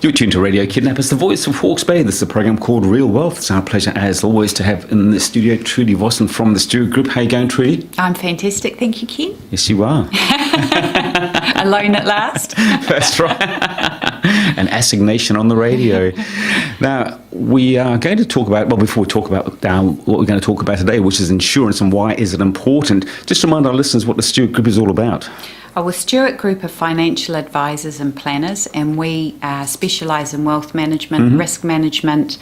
You're tuned to Radio Kidnappers, the voice of Hawke's Bay. This is a program called Real Wealth. It's our pleasure, as always, to have in the studio Trudi Vossen from the Stewart Group. How are you going, Trudi? I'm fantastic, thank you, Ken. Yes, you are. Alone at last. That's right. An assignation on the radio. Now, we are going to talk about, well, before we talk about what we're going to talk about today, which is insurance and why is it important, just remind our listeners what the Stewart Group is all about. We're Stewart Group of financial advisors and planners, and we specialise in wealth management, risk management,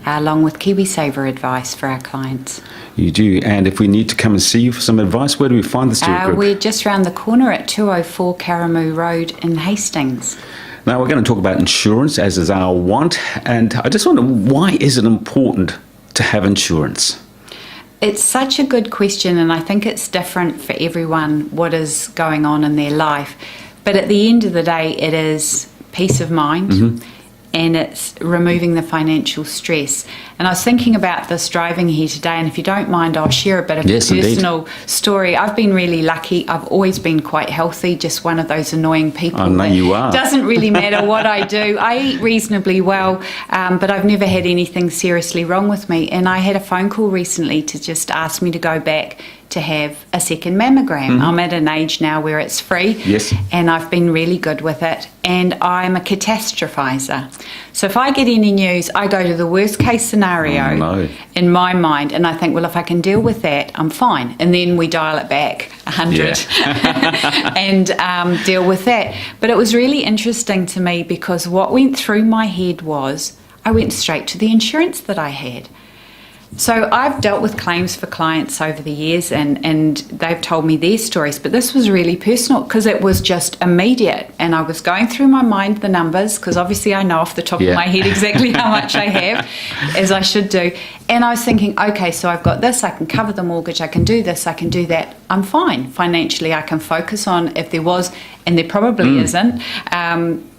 along with KiwiSaver advice for our clients. You do, and if we need to come and see you for some advice, where do we find the Stewart Group? We're just round the corner at 204 Karamu Road in Hastings. Now, we're going to talk about insurance, as is our want, and I just wonder, why is it important to have insurance? It's such a good question, and I think it's different for everyone what is going on in their life. But at the end of the day, it is peace of mind and it's removing the financial stress. And I was thinking about this driving here today, and if you don't mind, I'll share a bit of a personal story. I've been really lucky. I've always been quite healthy, just one of those annoying people. I know you are. Doesn't really matter what I do. I eat reasonably well, but I've never had anything seriously wrong with me. And I had a phone call recently to just ask me to go back to have a second mammogram. I'm at an age now where it's free, and I've been really good with it. And I'm a catastrophizer. So if I get any news, I go to the worst case scenario in my mind, and I think, well, if I can deal with that, I'm fine. And then we dial it back 100 and deal with that. But it was really interesting to me because what went through my head was I went straight to the insurance that I had. So I've dealt with claims for clients over the years, and they've told me their stories, but this was really personal because it was just immediate, and I was going through my mind the numbers because obviously I know off the top of my head exactly how much I have, as I should do, and I was thinking, okay, so I've got this, I can cover the mortgage, I can do this, I can do that, I'm fine financially. I can focus on, if there was, and there probably isn't,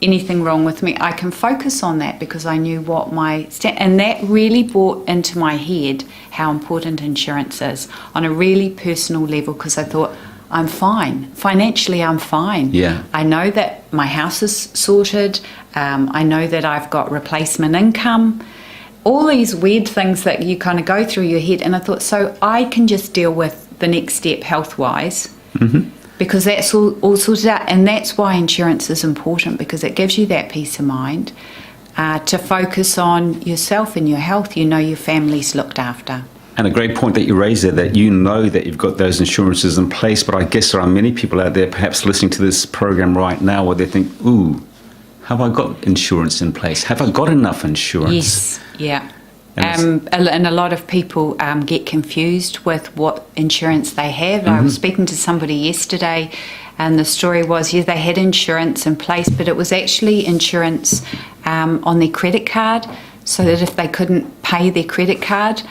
anything wrong with me, I can focus on that because I knew what and that really brought into my head how important insurance is on a really personal level, because I thought, I'm fine. Financially, I'm fine. I know that my house is sorted. I know that I've got replacement income. All these weird things that you kind of go through your head. And I thought, so I can just deal with the next step health-wise. Because that's all sorted out, and that's why insurance is important, because it gives you that peace of mind to focus on yourself and your health. You know your family's looked after. And a great point that you raised there, that you know that you've got those insurances in place, but I guess there are many people out there perhaps listening to this program right now where they think, ooh, have I got insurance in place? Have I got enough insurance? Yes, and a lot of people get confused with what insurance they have. I was speaking to somebody yesterday, and the story was, they had insurance in place, but it was actually insurance on their credit card, so that if they couldn't pay their credit card,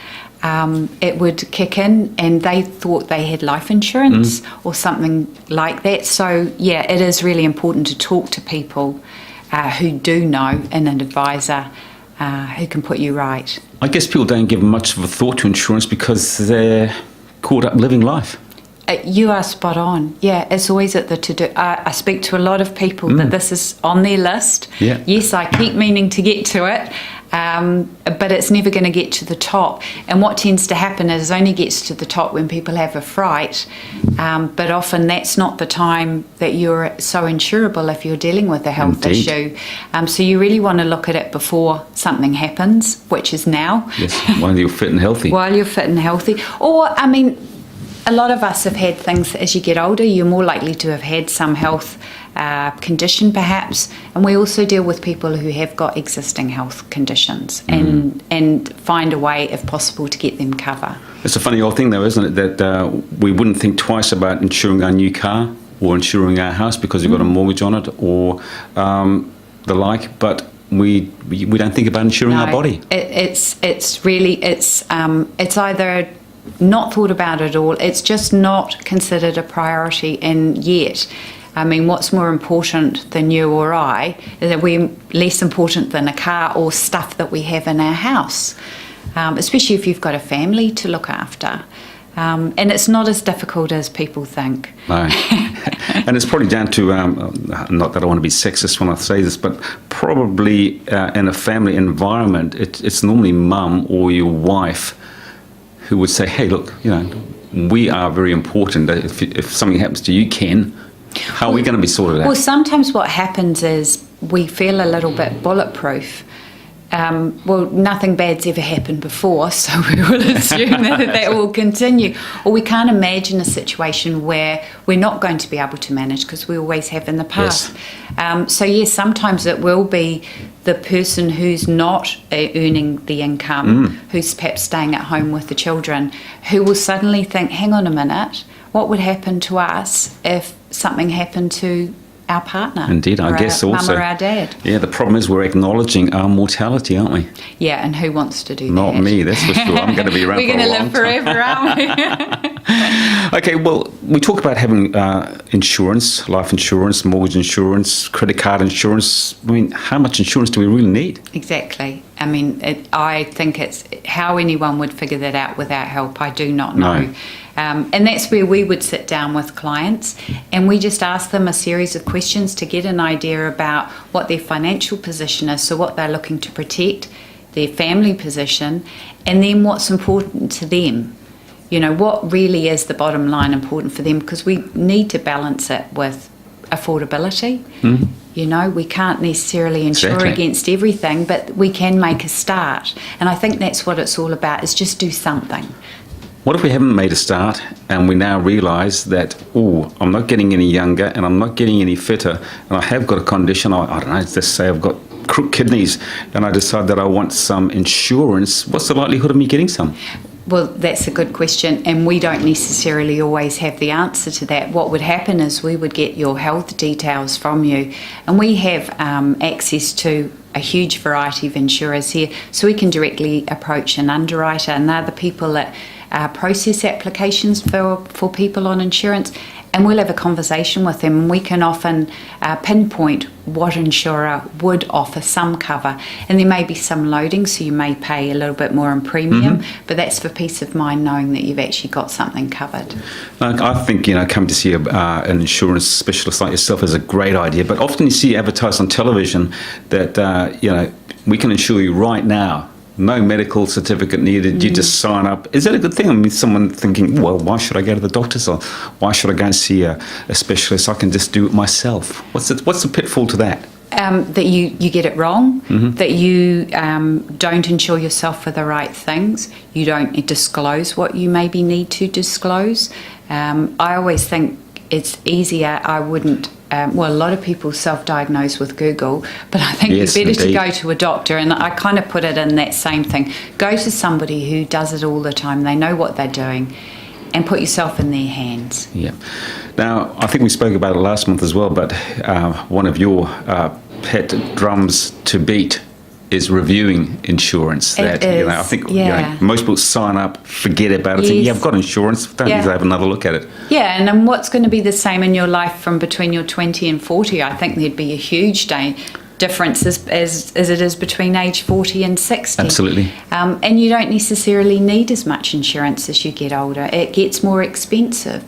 it would kick in, and they thought they had life insurance or something like that. So, it is really important to talk to people who do know, and an advisor who can put you right. I guess people don't give much of a thought to insurance because they're caught up living life. You are spot on. It's always at the to-do. I speak to a lot of people that this is on their list. Yes, I keep meaning to get to it, but it's never going to get to the top. And what tends to happen is it only gets to the top when people have a fright, but often that's not the time that you're so insurable if you're dealing with a health issue. So you really want to look at it before something happens, which is now. Yes, while you're fit and healthy. While you're fit and healthy. Or, I mean, a lot of us have had things as you get older. You're more likely to have had some health condition perhaps, and we also deal with people who have got existing health conditions and find a way, if possible, to get them cover. It's a funny old thing though, isn't it, that we wouldn't think twice about insuring our new car or insuring our house because we've got a mortgage on it or the like, but we don't think about insuring our body. It's either not thought about at all, it's just not considered a priority, and yet, I mean, what's more important than you or I is that we're less important than a car or stuff that we have in our house, especially if you've got a family to look after. And it's not as difficult as people think. No. And it's probably down to, not that I want to be sexist when I say this, but probably in a family environment, it's normally mum or your wife who would say, hey, look, we are very important. If something happens to you, Ken, how are we going to be sorted out? Well, sometimes what happens is we feel a little bit bulletproof. Well, nothing bad's ever happened before, so we will assume that will continue. Or we can't imagine a situation where we're not going to be able to manage, because we always have in the past. Yes. So yes, sometimes it will be the person who's not earning the income, who's perhaps staying at home with the children, who will suddenly think, hang on a minute, what would happen to us if something happened to our partner? Indeed, I guess also. Mum or our dad. Yeah, the problem is we're acknowledging our mortality, aren't we? Yeah, and who wants to do that? Not me, that's for sure. I'm going to be around for a long time. We're going to live forever, aren't we? Okay, well, we talk about having insurance, life insurance, mortgage insurance, credit card insurance. I mean, how much insurance do we really need? Exactly. I mean, I think it's how anyone would figure that out without help, I do not know. No. And that's where we would sit down with clients and we just ask them a series of questions to get an idea about what their financial position is, so what they're looking to protect, their family position, and then what's important to them. What really is the bottom line important for them, because we need to balance it with affordability. We can't necessarily insure against everything, but we can make a start. And I think that's what it's all about, is just do something. What if we haven't made a start and we now realise that, I'm not getting any younger and I'm not getting any fitter, and I have got a condition, I don't know, let's say I've got crooked kidneys, and I decide that I want some insurance. What's the likelihood of me getting some? Well, that's a good question, and we don't necessarily always have the answer to that. What would happen is we would get your health details from you, and we have access to a huge variety of insurers here, so we can directly approach an underwriter, and they're the people that process applications for people on insurance, and we'll have a conversation with them, and we can often pinpoint what insurer would offer some cover. And there may be some loading, so you may pay a little bit more in premium, but that's for peace of mind, knowing that you've actually got something covered. I think, coming to see an insurance specialist like yourself is a great idea, but often you see advertised on television that, we can insure you right now. No medical certificate needed, you just sign up. Is that a good thing? I mean, someone thinking, well, why should I go to the doctors, or why should I go and see a specialist? I can just do it myself. What's the pitfall to that? That you get it wrong, that you don't insure yourself for the right things, you don't disclose what you maybe need to disclose. I always think it's easier, I wouldn't, a lot of people self-diagnose with Google, but I think Yes, you're better indeed. to go to a doctor, and I kind of put it in that same thing. Go to somebody who does it all the time, they know what they're doing, and put yourself in their hands. Yeah. Now, I think we spoke about it last month as well, but one of your pet drums to beat is reviewing insurance. It is, I think yeah. Most people sign up, forget about it, think, Yes. I've got insurance, don't need to have another look at it. Yeah, and then what's going to be the same in your life from between your 20 and 40? I think there'd be a huge difference as it is between age 40 and 60. Absolutely. And you don't necessarily need as much insurance as you get older. It gets more expensive.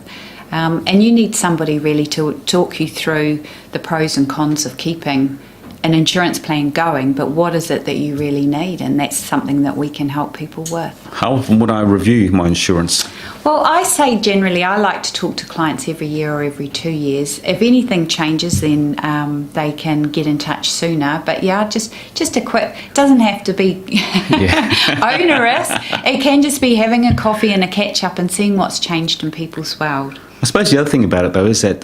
And you need somebody really to talk you through the pros and cons of keeping an insurance plan going, but what is it that you really need? And that's something that we can help people with. How often would I review my insurance? Well, I say generally I like to talk to clients every year or every 2 years. If anything changes, then they can get in touch sooner. But yeah, just a quick, doesn't have to be onerous. It can just be having a coffee and a catch up and seeing what's changed in people's world. I suppose the other thing about it, though, is that,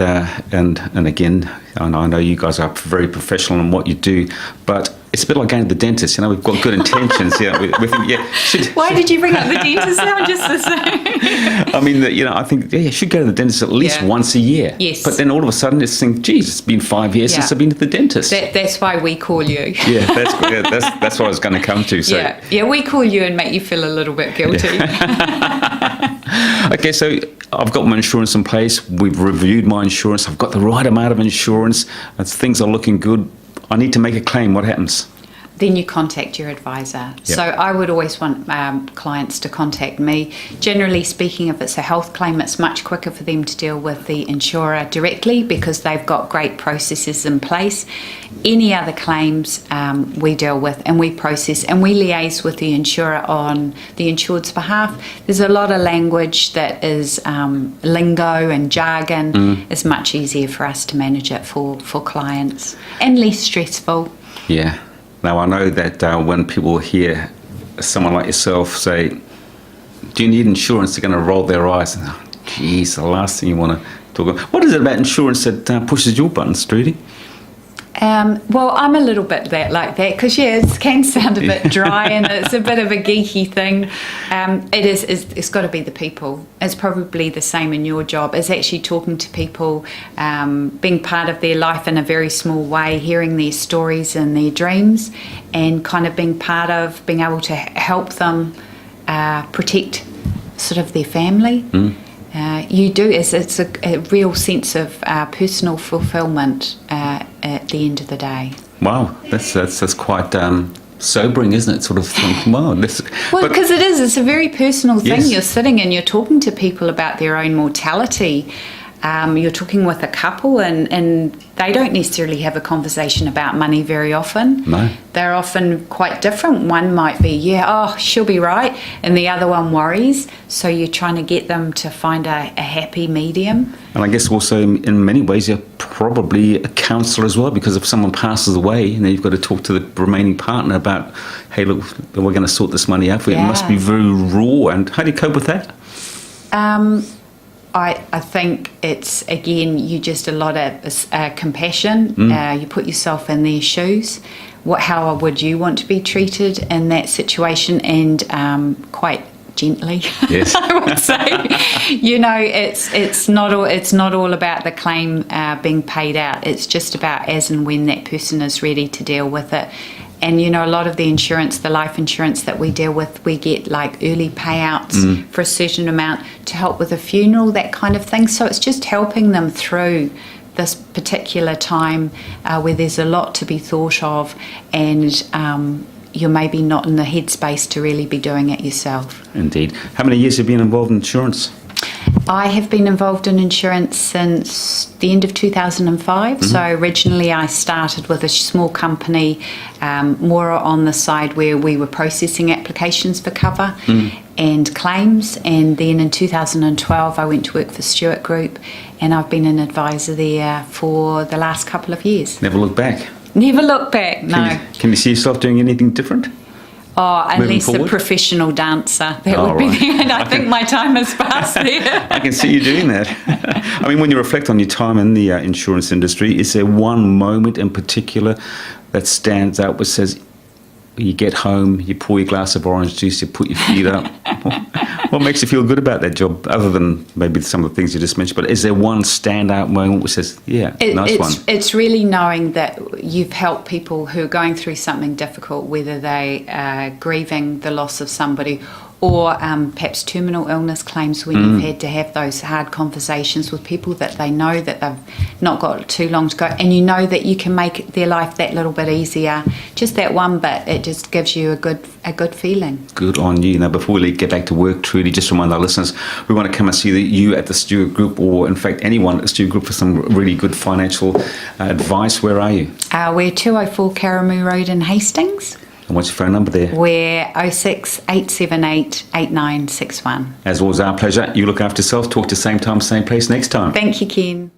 and again, I know you guys are very professional in what you do, but it's a bit like going to the dentist. We've got good intentions. Why did you bring up the dentist now? Just the same. I mean, I think you should go to the dentist at least once a year. Yes. But then all of a sudden, it's think, geez, it's been 5 years since I've been to the dentist. That's why we call you. Yeah, that's what I was going to come to. So. Yeah, we call you and make you feel a little bit guilty. Okay, so I've got my insurance in place. We've reviewed my insurance. I've got the right amount of insurance. Things are looking good. I need to make a claim. What happens? then you contact your advisor. So I would always want clients to contact me. Generally speaking, if it's a health claim, it's much quicker for them to deal with the insurer directly because they've got great processes in place. Any other claims we deal with and we process and we liaise with the insurer on the insured's behalf. There's a lot of language that is lingo and jargon. It's much easier for us to manage it for clients and less stressful. Yeah. Now, I know that when people hear someone like yourself say, do you need insurance, they're going to roll their eyes. And, oh, geez, the last thing you want to talk about. What is it about insurance that pushes your buttons, Trudi? Well, I'm a little bit like that because, it can sound a bit dry and it's a bit of a geeky thing. It's got to be the people. It's probably the same in your job. It's actually talking to people, being part of their life in a very small way, hearing their stories and their dreams and kind of being part of being able to help them protect sort of their family. It's a real sense of personal fulfilment at the end of the day. Wow, that's quite sobering, isn't it? Sort of think, wow. Because it's a very personal thing. Yes. You're sitting and you're talking to people about their own mortality. You're talking with a couple and they don't necessarily have a conversation about money very often. No. They're often quite different. One might be, she'll be right, and the other one worries. So you're trying to get them to find a happy medium. And I guess also in many ways you're probably a counsellor as well, because if someone passes away and then you've got to talk to the remaining partner about, hey, look, we're going to sort this money out for you. It must be very raw. And how do you cope with that? I think it's, again, you just a lot of compassion. You put yourself in their shoes. How would you want to be treated in that situation? And quite gently, yes. I would say. It's not all about the claim being paid out. It's just about as and when that person is ready to deal with it. And, a lot of the insurance, the life insurance that we deal with, we get like early payouts for a certain amount to help with a funeral, that kind of thing. So it's just helping them through this particular time where there's a lot to be thought of and you're maybe not in the headspace to really be doing it yourself. Indeed. How many years have you been involved in insurance? I have been involved in insurance since the end of 2005. So originally I started with a small company, more on the side where we were processing applications for cover and claims. And then in 2012 I went to work for Stewart Group and I've been an advisor there for the last couple of years. Never look back? Never look back, no. Can you see yourself doing anything different? Oh, unless a professional dancer. That would be the end. I think my time has passed there. I can see you doing that. I mean, when you reflect on your time in the insurance industry, is there one moment in particular that stands out which says, you get home, you pour your glass of orange juice, you put your feet up? What makes you feel good about that job, other than maybe some of the things you just mentioned? But is there one standout moment which says, nice one? It's really knowing that you've helped people who are going through something difficult, whether they are grieving the loss of somebody or perhaps terminal illness claims when you've had to have those hard conversations with people that they know that they've not got too long to go, and you know that you can make their life that little bit easier. Just that one bit, it just gives you a good feeling. Good on you. Now, before we get back to work, Trudi, just remind our listeners, we want to come and see you at the Stewart Group, or in fact anyone at the Stewart Group, for some really good financial advice. Where are you? We're 204 Karamu Road in Hastings. And what's your phone number there? We're 06 878 8961. As always, our pleasure. You look after yourself. Talk to the same time, same place next time. Thank you, Ken.